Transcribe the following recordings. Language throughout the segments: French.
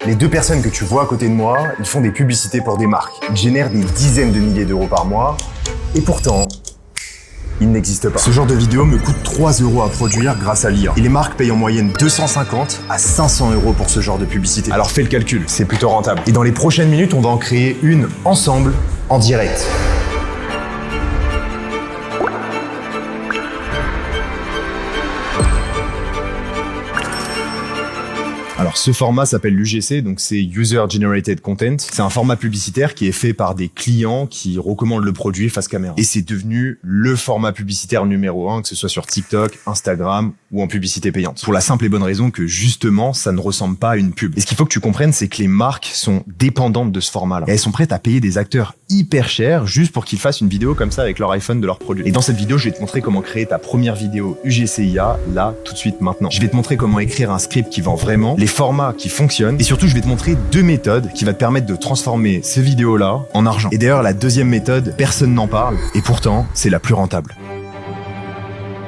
Les deux personnes que tu vois à côté de moi, ils font des publicités pour des marques. Ils génèrent des dizaines de milliers d'euros par mois. Et pourtant, il n'existe pas. Ce genre de vidéo me coûte 3 € à produire grâce à l'IA. Et les marques payent en moyenne 250 à 500 € pour ce genre de publicité. Alors fais le calcul, c'est plutôt rentable. Et dans les prochaines minutes, on va en créer une ensemble, en direct. Alors ce format s'appelle l'UGC, donc c'est User Generated Content. C'est un format publicitaire qui est fait par des clients qui recommandent le produit face caméra. Et c'est devenu le format publicitaire numéro 1, que ce soit sur TikTok, Instagram ou en publicité payante. Pour la simple et bonne raison que justement, ça ne ressemble pas à une pub. Et ce qu'il faut que tu comprennes, c'est que les marques sont dépendantes de ce format-là. Et elles sont prêtes à payer des acteurs hyper chers juste pour qu'ils fassent une vidéo comme ça avec leur iPhone de leur produit. Et dans cette vidéo, je vais te montrer comment créer ta première vidéo UGC IA, là, tout de suite, maintenant. Je vais te montrer comment écrire un script qui vend vraiment, les formats qui fonctionnent, et surtout je vais te montrer 2 méthodes qui vont te permettre de transformer ces vidéos-là en argent. Et d'ailleurs la deuxième méthode, personne n'en parle, et pourtant c'est la plus rentable.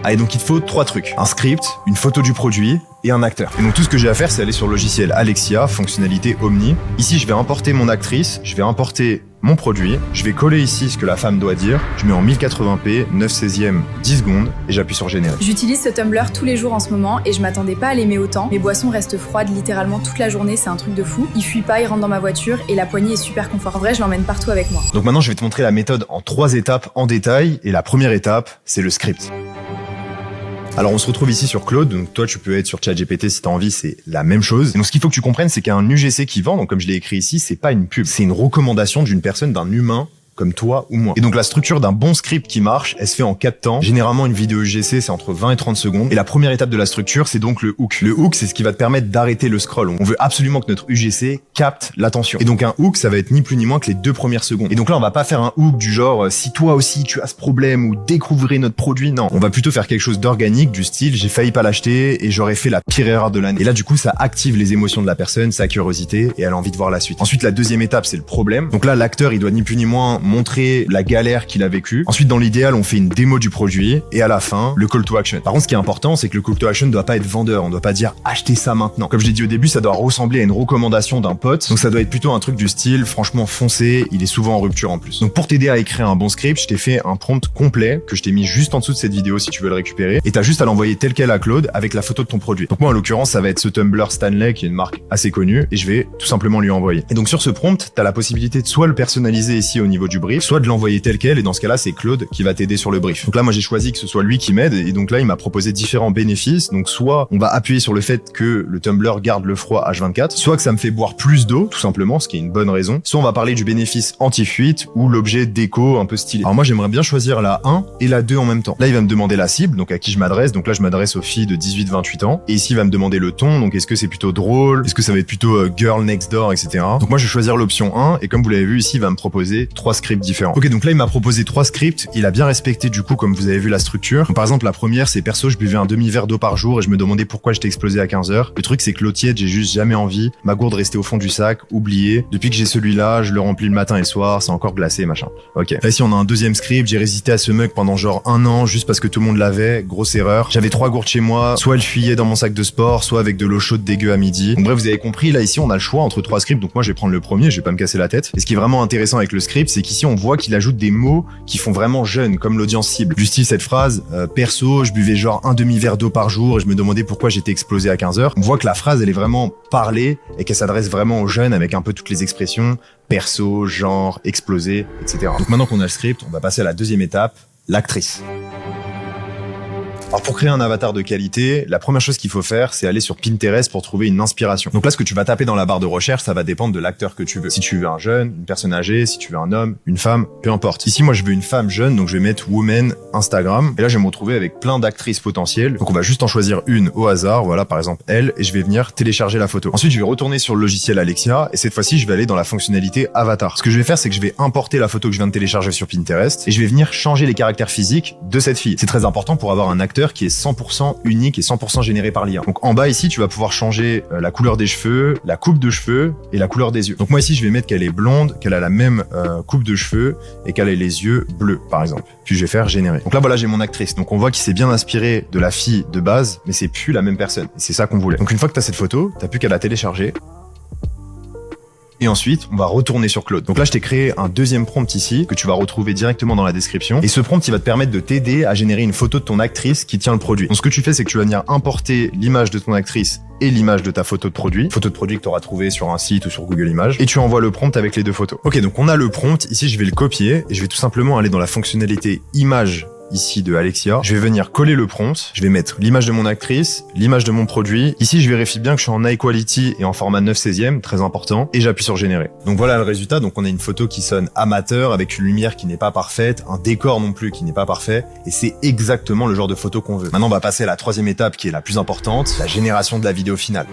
Allez, donc il te faut 3 trucs. Un script, une photo du produit et un acteur. Et donc tout ce que j'ai à faire, c'est aller sur le logiciel Alexia, fonctionnalité Omni. Ici, je vais importer mon actrice, je vais importer mon produit, je vais coller ici ce que la femme doit dire, je mets en 1080p, 9/16e, 10 secondes, et j'appuie sur générer. J'utilise ce Tumblr tous les jours en ce moment et je m'attendais pas à l'aimer autant. Mes boissons restent froides littéralement toute la journée, c'est un truc de fou. Il fuit pas, il rentre dans ma voiture et la poignée est super confort. En vrai, je l'emmène partout avec moi. Donc maintenant, je vais te montrer la méthode en 3 étapes en détail, et la première étape, c'est le script. Alors on se retrouve ici sur Claude, donc toi tu peux être sur ChatGPT si t'as envie, c'est la même chose. Et donc ce qu'il faut que tu comprennes, c'est qu'un UGC qui vend, donc comme je l'ai écrit ici, c'est pas une pub, c'est une recommandation d'une personne, d'un humain, comme toi ou moi. Et donc la structure d'un bon script qui marche, elle se fait en 4 temps. Généralement une vidéo UGC c'est entre 20 et 30 secondes. Et la première étape de la structure c'est donc le hook. Le hook c'est ce qui va te permettre d'arrêter le scroll. On veut absolument que notre UGC capte l'attention. Et donc un hook ça va être ni plus ni moins que les 2 premières secondes. Et donc là on va pas faire un hook du genre si toi aussi tu as ce problème ou découvrez notre produit. Non, on va plutôt faire quelque chose d'organique du style j'ai failli pas l'acheter et j'aurais fait la pire erreur de l'année. Et là du coup ça active les émotions de la personne, sa curiosité et elle a envie de voir la suite. Ensuite la deuxième étape c'est le problème. Donc là l'acteur il doit ni plus ni moins montrer la galère qu'il a vécue. Ensuite, dans l'idéal, on fait une démo du produit et à la fin, le call to action. Par contre, ce qui est important, c'est que le call to action ne doit pas être vendeur. On ne doit pas dire achetez ça maintenant. Comme je l'ai dit au début, ça doit ressembler à une recommandation d'un pote. Donc ça doit être plutôt un truc du style franchement foncé, il est souvent en rupture en plus. Donc pour t'aider à écrire un bon script, je t'ai fait un prompt complet que je t'ai mis juste en dessous de cette vidéo si tu veux le récupérer et t'as juste à l'envoyer tel quel à Claude avec la photo de ton produit. Donc moi en l'occurrence, ça va être ce Tumblr Stanley qui est une marque assez connue et je vais tout simplement lui envoyer. Et donc sur ce prompt, t'as la possibilité de soit le personnaliser ici au niveau du brief, soit de l'envoyer tel quel et dans ce cas-là, c'est Claude qui va t'aider sur le brief. Donc là, moi, j'ai choisi que ce soit lui qui m'aide et donc là, il m'a proposé différents bénéfices. Donc soit on va appuyer sur le fait que le Tumblr garde le froid H24, soit que ça me fait boire plus d'eau, tout simplement, ce qui est une bonne raison. Soit on va parler du bénéfice anti-fuite ou l'objet déco un peu stylé. Alors moi, j'aimerais bien choisir la 1 et la 2 en même temps. Là, il va me demander la cible, donc à qui je m'adresse. Donc là, je m'adresse aux filles de 18-28 ans. Et ici, il va me demander le ton. Donc est-ce que c'est plutôt drôle? Est-ce que ça va être plutôt girl next door, etc. Donc moi, je vais choisir l'option 1 et comme vous l'avez vu ici, il va me proposer 3 scripts différents. Ok, donc là, il m'a proposé 3 scripts. Il a bien respecté du coup, comme vous avez vu, la structure. Donc, par exemple, la première, c'est perso, je buvais un demi-verre d'eau par jour et je me demandais pourquoi j'étais explosé à 15h. Le truc, c'est que l'eau tiède, j'ai juste jamais envie. Ma gourde restait au fond du sac, oublié. Depuis que j'ai celui-là, je le remplis le matin et le soir, c'est encore glacé, machin. Ok. Là, ici, on a un deuxième script. J'ai résisté à ce mug pendant genre 1 an, juste parce que tout le monde l'avait. Grosse erreur. J'avais 3 gourdes chez moi. Soit elles fuyaient dans mon sac de sport, soit avec de l'eau chaude dégueu à midi. Donc bref, vous avez compris. Là, ici, on a le choix entre 3 scripts. Donc moi, je vais prendre le premier. Je vais pas me casser la tête. Et ce qui est vraiment intéressant avec le script, c'est qu'ici, on voit qu'il ajoute des mots qui font vraiment jeune, comme l'audience cible. Du style cette phrase, perso, je buvais genre un demi-verre d'eau par jour et je me demandais pourquoi j'étais explosé à 15h. On voit que la phrase, elle est vraiment parlée et qu'elle s'adresse vraiment aux jeunes avec un peu toutes les expressions, perso, genre, explosé, etc. Donc maintenant qu'on a le script, on va passer à la deuxième étape, l'actrice. Alors pour créer un avatar de qualité, la première chose qu'il faut faire, c'est aller sur Pinterest pour trouver une inspiration. Donc là, ce que tu vas taper dans la barre de recherche, ça va dépendre de l'acteur que tu veux. Si tu veux un jeune, une personne âgée, si tu veux un homme, une femme, peu importe. Ici, moi, je veux une femme jeune, donc je vais mettre woman Instagram. Et là, je vais me retrouver avec plein d'actrices potentielles. Donc on va juste en choisir une au hasard, voilà, par exemple elle, et je vais venir télécharger la photo. Ensuite, je vais retourner sur le logiciel Alexia, et cette fois-ci, je vais aller dans la fonctionnalité avatar. Ce que je vais faire, c'est que je vais importer la photo que je viens de télécharger sur Pinterest, et je vais venir changer les caractères physiques de cette fille. C'est très important pour avoir un acteur qui est 100% unique et 100% généré par l'IA. Donc en bas ici, tu vas pouvoir changer la couleur des cheveux, la coupe de cheveux et la couleur des yeux. Donc moi ici, je vais mettre qu'elle est blonde, qu'elle a la même coupe de cheveux et qu'elle a les yeux bleus, par exemple. Puis je vais faire générer. Donc là, voilà, j'ai mon actrice. Donc on voit qu'il s'est bien inspiré de la fille de base, mais c'est plus la même personne. Et c'est ça qu'on voulait. Donc une fois que tu as cette photo, t'as plus qu'à la télécharger. Et ensuite, on va retourner sur Claude. Donc là, je t'ai créé un deuxième prompt ici que tu vas retrouver directement dans la description. Et ce prompt, il va te permettre de t'aider à générer une photo de ton actrice qui tient le produit. Donc ce que tu fais, c'est que tu vas venir importer l'image de ton actrice et l'image de ta photo de produit que tu auras trouvé sur un site ou sur Google Images, et tu envoies le prompt avec les deux photos. Ok, donc on a le prompt, ici je vais le copier, et je vais tout simplement aller dans la fonctionnalité image ici de Alexia. Je vais venir coller le prompt, je vais mettre l'image de mon actrice, l'image de mon produit. Ici, je vérifie bien que je suis en high quality et en format 9/16e, très important, et j'appuie sur générer. Donc voilà le résultat. Donc on a une photo qui sonne amateur avec une lumière qui n'est pas parfaite, un décor non plus qui n'est pas parfait, et c'est exactement le genre de photo qu'on veut. Maintenant, on va passer à la troisième étape qui est la plus importante, la génération de la vidéo finale.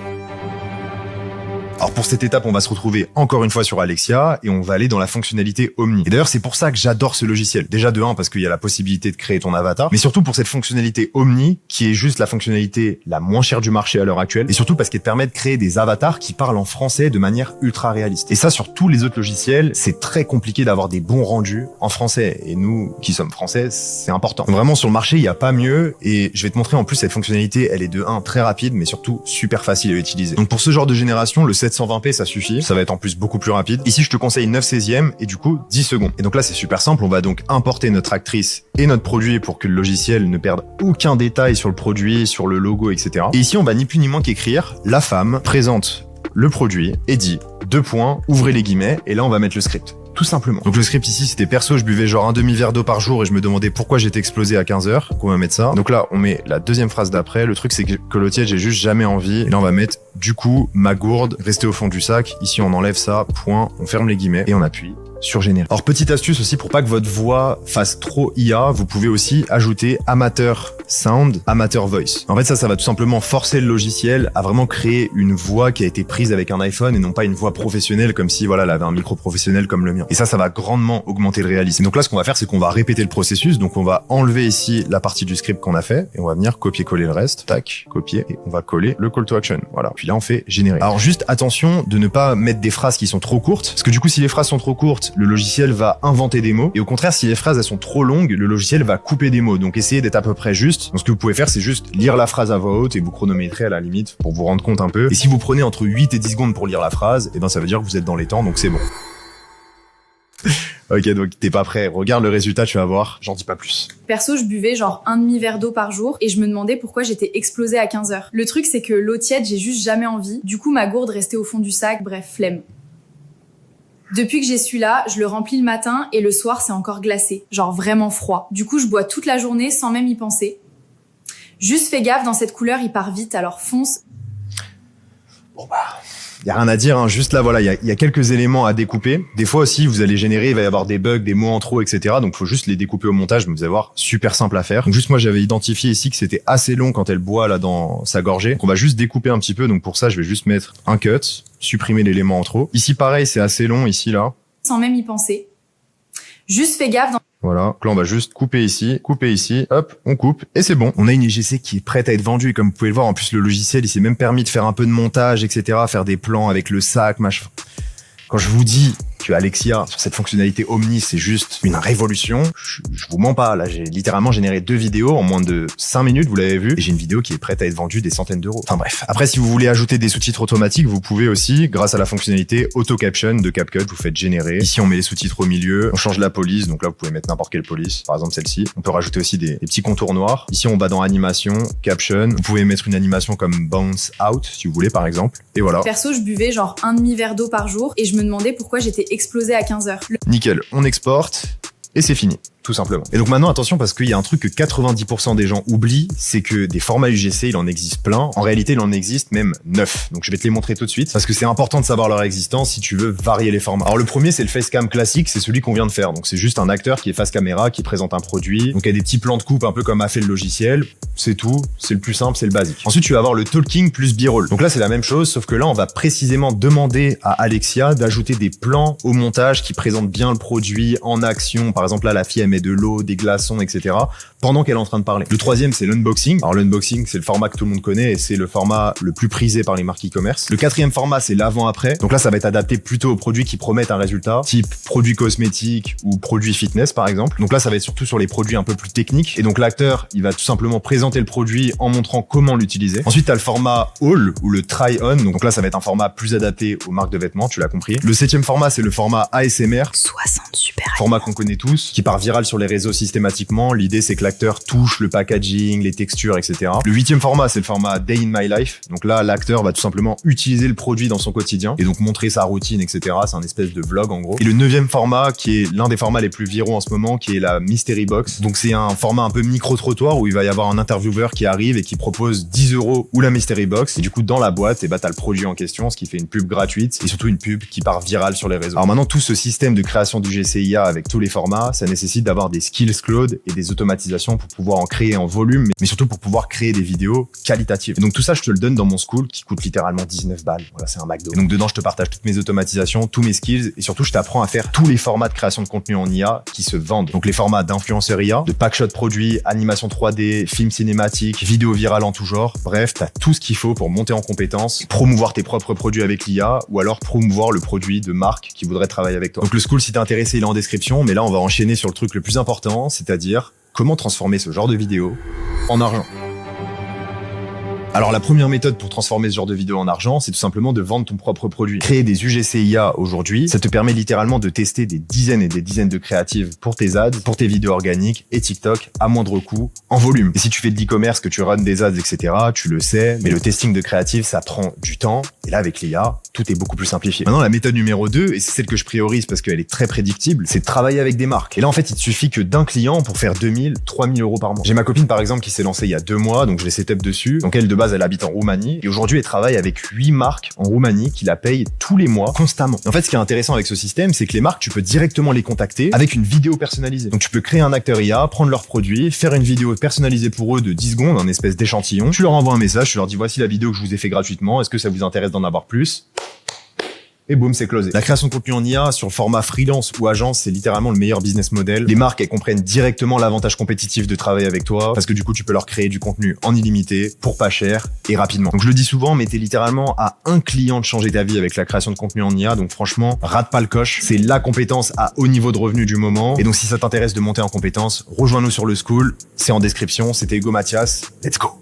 Alors pour cette étape, on va se retrouver encore une fois sur Alexia et on va aller dans la fonctionnalité Omni. Et d'ailleurs, c'est pour ça que j'adore ce logiciel. Déjà de 1 parce qu'il y a la possibilité de créer ton avatar, mais surtout pour cette fonctionnalité Omni qui est juste la fonctionnalité la moins chère du marché à l'heure actuelle, et surtout parce qu'elle te permet de créer des avatars qui parlent en français de manière ultra réaliste. Et ça, sur tous les autres logiciels, c'est très compliqué d'avoir des bons rendus en français. Et nous, qui sommes français, c'est important. Donc vraiment, sur le marché, il n'y a pas mieux. Et je vais te montrer en plus cette fonctionnalité, elle est de 1 très rapide, mais surtout super facile à utiliser. Donc pour ce genre de génération, le 720p, ça suffit. Ça va être en plus beaucoup plus rapide. Ici, je te conseille 9/16e et du coup 10 secondes. Et donc là, c'est super simple. On va donc importer notre actrice et notre produit pour que le logiciel ne perde aucun détail sur le produit, sur le logo, etc. Et ici, on va ni plus ni moins qu'écrire la femme présente le produit et dit : ouvrez les guillemets, et là, on va mettre le script. Tout simplement. Donc le script ici, c'était perso, je buvais genre un demi-verre d'eau par jour et je me demandais pourquoi j'étais explosé à 15h. Donc on va mettre ça. Donc là, on met la deuxième phrase d'après. Le truc, c'est que l'eau tiède, j'ai juste jamais envie. Et là, on va mettre du coup ma gourde restée au fond du sac. Ici, on enlève ça, point, on ferme les guillemets et on appuie sur générer. Alors petite astuce aussi pour pas que votre voix fasse trop IA, vous pouvez aussi ajouter amateur sound, amateur voice. En fait ça va tout simplement forcer le logiciel à vraiment créer une voix qui a été prise avec un iPhone et non pas une voix professionnelle comme si voilà elle avait un micro professionnel comme le mien. Et ça va grandement augmenter le réalisme. Et donc là ce qu'on va faire c'est qu'on va répéter le processus. Donc on va enlever ici la partie du script qu'on a fait et on va venir copier-coller le reste. Tac, copier et on va coller le call to action. Voilà. Puis là on fait générer. Alors juste attention de ne pas mettre des phrases qui sont trop courtes parce que du coup si les phrases sont trop courtes, le logiciel va inventer des mots et au contraire si les phrases elles sont trop longues, le logiciel va couper des mots. Donc essayez d'être à peu près juste. Donc ce que vous pouvez faire c'est juste lire la phrase à voix haute et vous chronométrez à la limite pour vous rendre compte un peu. Et si vous prenez entre 8 et 10 secondes pour lire la phrase, et ben ça veut dire que vous êtes dans les temps donc c'est bon. Ok, donc t'es pas prêt. Regarde le résultat, tu vas voir. J'en dis pas plus. Perso, je buvais genre un demi-verre d'eau par jour et je me demandais pourquoi j'étais explosée à 15h. Le truc, c'est que l'eau tiède, j'ai juste jamais envie. Du coup, ma gourde restait au fond du sac. Bref, flemme. Depuis que j'ai celui-là, je le remplis le matin et le soir, c'est encore glacé. Genre vraiment froid. Du coup, je bois toute la journée sans même y penser. Juste fais gaffe, dans cette couleur, il part vite, alors fonce. Bon bah... Y a rien à dire, hein. Juste là, voilà, il y a quelques éléments à découper. Des fois aussi, vous allez générer, il va y avoir des bugs, des mots en trop, etc. Donc, faut juste les découper au montage, mais vous allez voir, super simple à faire. Donc, juste moi, j'avais identifié ici que c'était assez long quand elle boit là dans sa gorgée. Donc, on va juste découper un petit peu. Donc, pour ça, je vais juste mettre un cut, supprimer l'élément en trop. Ici, pareil, c'est assez long, ici, là. Sans même y penser. Juste fais gaffe dans... Voilà, donc là on va juste couper ici, hop, on coupe et c'est bon. On a une IGC qui est prête à être vendue et comme vous pouvez le voir, en plus le logiciel il s'est même permis de faire un peu de montage, etc., faire des plans avec le sac, machin. Quand je vous dis que Alexia, sur cette fonctionnalité Omni, c'est juste une révolution, je vous mens pas. Là, j'ai littéralement généré 2 vidéos en moins de 5 minutes, vous l'avez vu, et j'ai une vidéo qui est prête à être vendue des centaines d'euros. Enfin bref. Après, si vous voulez ajouter des sous-titres automatiques, vous pouvez aussi, grâce à la fonctionnalité Auto Caption de CapCut, vous faites générer. Ici, on met les sous-titres au milieu, on change la police, donc là, vous pouvez mettre n'importe quelle police, par exemple celle-ci. On peut rajouter aussi des petits contours noirs. Ici, on va dans animation, caption. Vous pouvez mettre une animation comme bounce out, si vous voulez, par exemple. Et voilà. Perso, je buvais genre un demi-verre d'eau par jour et je me demandais pourquoi j'étais explosée à 15h. Nickel, on exporte et c'est fini. Tout simplement. Et donc maintenant, attention, parce qu'il y a un truc que 90% des gens oublient, c'est que des formats UGC, il en existe plein. En réalité, il en existe même 9. Donc je vais te les montrer tout de suite, parce que c'est important de savoir leur existence si tu veux varier les formats. Alors le premier, c'est le facecam classique, c'est celui qu'on vient de faire. Donc c'est juste un acteur qui est face caméra, qui présente un produit. Donc il y a des petits plans de coupe, un peu comme a fait le logiciel. C'est tout, c'est le plus simple, c'est le basique. Ensuite, tu vas avoir le talking plus b-roll. Donc là, c'est la même chose, sauf que là, on va précisément demander à Alexia d'ajouter des plans au montage qui présentent bien le produit en action. Par exemple, là, la fille, elle met met de l'eau, des glaçons, etc. pendant qu'elle est en train de parler. Le troisième, c'est l'unboxing. Alors l'unboxing, c'est le format que tout le monde connaît et c'est le format le plus prisé par les marques e-commerce. Le quatrième format, c'est l'avant-après. Donc là, ça va être adapté plutôt aux produits qui promettent un résultat, type produits cosmétiques ou produits fitness, par exemple. Donc là, ça va être surtout sur les produits un peu plus techniques. Et donc l'acteur, il va tout simplement présenter le produit en montrant comment l'utiliser. Ensuite, tu as le format haul ou le try-on. Donc là, ça va être un format plus adapté aux marques de vêtements, tu l'as compris. Le septième format, c'est le format ASMR. 60 super. Format qu'on connaît tous, qui part viral sur les réseaux systématiquement. L'idée, c'est que l'acteur touche le packaging, les textures, etc. Le huitième format, c'est le format Day in My Life. Donc là, l'acteur va tout simplement utiliser le produit dans son quotidien et donc montrer sa routine, etc. C'est un espèce de vlog, en gros. Et le neuvième format, qui est l'un des formats les plus viraux en ce moment, qui est la Mystery Box. Donc c'est un format un peu micro-trottoir où il va y avoir un intervieweur qui arrive et qui propose 10 € ou la Mystery Box. Et du coup, dans la boîte, et bah, t'as le produit en question, ce qui fait une pub gratuite et surtout une pub qui part virale sur les réseaux. Alors maintenant, tout ce système de création du GCIA avec tous les formats, ça nécessite d'avoir des skills cloud et des automatisations pour pouvoir en créer en volume, mais surtout pour pouvoir créer des vidéos qualitatives. Et donc tout ça, je te le donne dans mon school qui coûte littéralement 19 balles. Voilà, c'est un McDo. Et donc dedans, je te partage toutes mes automatisations, tous mes skills et surtout, je t'apprends à faire tous les formats de création de contenu en IA qui se vendent. Donc les formats d'influenceur IA, de packshot produits, animation 3D, film cinématique, vidéo virale en tout genre. Bref, t'as tout ce qu'il faut pour monter en compétences, promouvoir tes propres produits avec l'IA ou alors promouvoir le produit de marque qui voudrait travailler avec toi. Donc le school, si t'es intéressé, il est en description, mais là, on va enchaîner sur le truc le plus important, c'est-à-dire comment transformer ce genre de vidéo en argent. Alors la première méthode pour transformer ce genre de vidéo en argent, c'est tout simplement de vendre ton propre produit. Créer des UGC IA aujourd'hui, ça te permet littéralement de tester des dizaines et des dizaines de créatives pour tes ads, pour tes vidéos organiques et TikTok à moindre coût, en volume. Et si tu fais de l'e-commerce, que tu runs des ads, etc., tu le sais, mais le testing de créatives, ça prend du temps. Et là, avec l'IA, tout est beaucoup plus simplifié. Maintenant, la méthode numéro 2, et c'est celle que je priorise parce qu'elle est très prédictible, c'est de travailler avec des marques. Et là, en fait, il te suffit que d'un client pour faire 2000, 3000 € par mois. J'ai ma copine, par exemple, qui s'est lancée il y a 2 mois, donc je l'ai setup dessus. Donc elle, de base, elle habite en Roumanie et aujourd'hui elle travaille avec 8 marques en Roumanie qui la payent tous les mois constamment. Et en fait, ce qui est intéressant avec ce système, c'est que les marques, tu peux directement les contacter avec une vidéo personnalisée. Donc tu peux créer un acteur IA, prendre leurs produits, faire une vidéo personnalisée pour eux de 10 secondes, un espèce d'échantillon. Tu leur envoies un message, tu leur dis voici la vidéo que je vous ai fait gratuitement, est-ce que ça vous intéresse d'en avoir plus ? Et boum, c'est closé. La création de contenu en IA sur le format freelance ou agence, c'est littéralement le meilleur business model. Les marques, elles comprennent directement l'avantage compétitif de travailler avec toi parce que du coup, tu peux leur créer du contenu en illimité, pour pas cher et rapidement. Donc je le dis souvent, mais t'es littéralement à un client de changer ta vie avec la création de contenu en IA. Donc franchement, rate pas le coche. C'est la compétence à haut niveau de revenu du moment. Et donc si ça t'intéresse de monter en compétence, rejoins-nous sur le school. C'est en description. C'était Hugo Mathias. Let's go!